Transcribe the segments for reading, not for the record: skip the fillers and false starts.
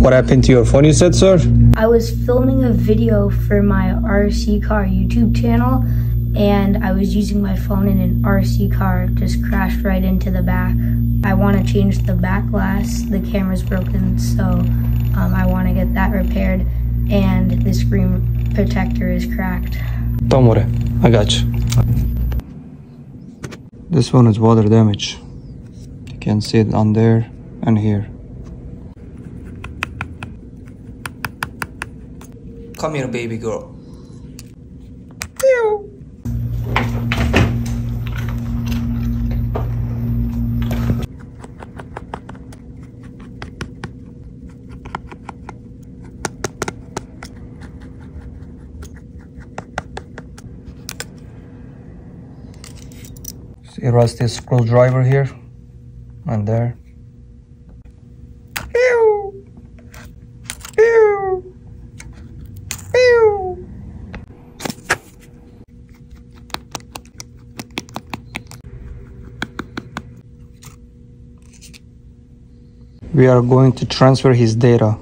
What happened to your phone, you said, sir? I was filming a video for my RC car YouTube channel, and I was using my phone and an RC car just crashed right into the back. I want to change the back glass. The camera's broken, so I want to get that repaired, and the screen protector is cracked. Don't worry, I got you. This one is water damage. You can see it on there and here. Come here, baby girl. Pew. See a rusty screwdriver here and there. Pew. Pew. Pew. We are going to transfer his data.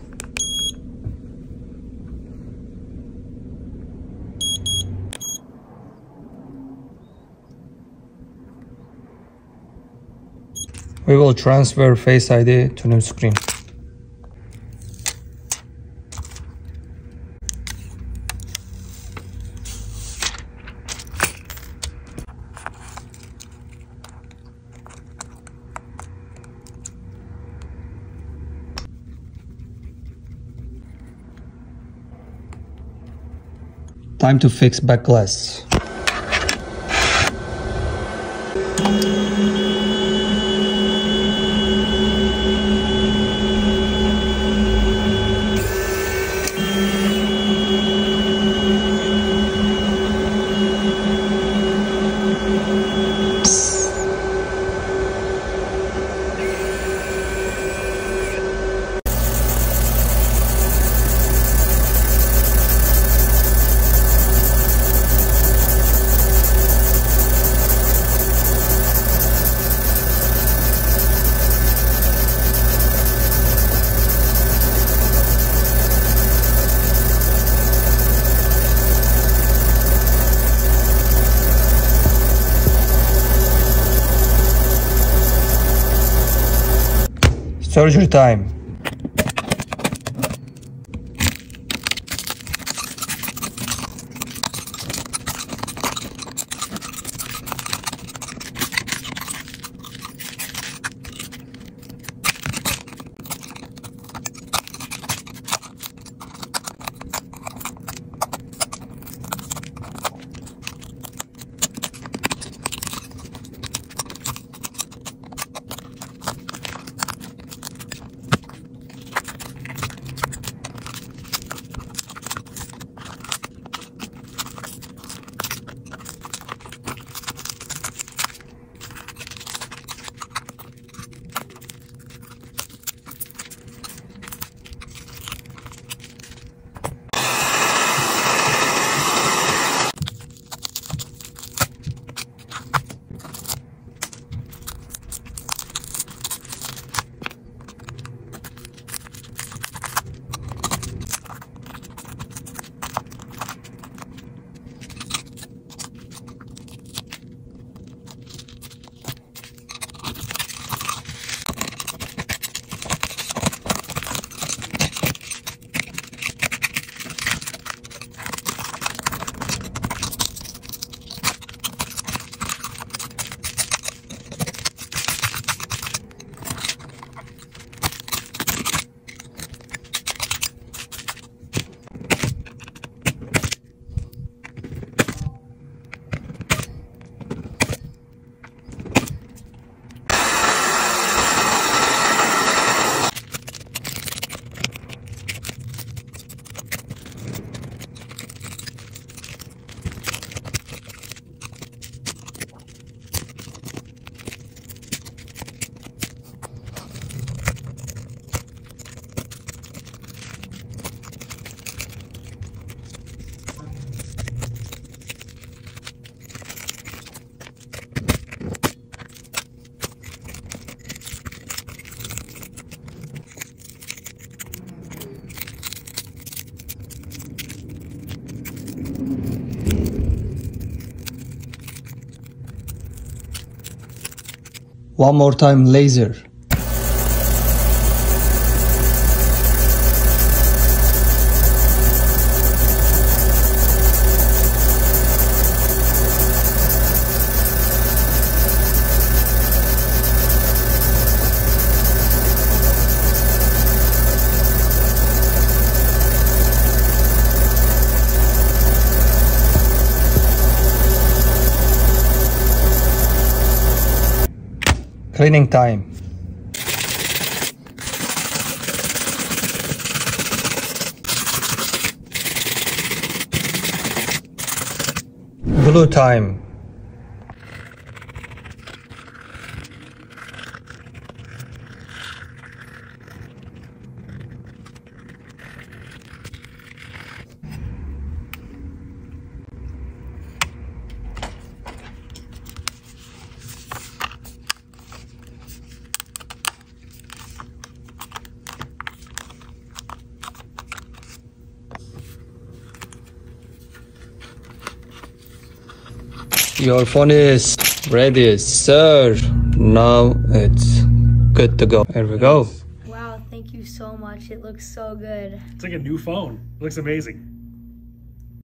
We will transfer Face ID to new screen. Time to fix back glass. Surgery time. One more time, laser. Cleaning time. Glue time. Your phone is ready, sir. Now it's good to go. Here we go. Wow, thank you so much. It looks so good. It's like a new phone. It looks amazing.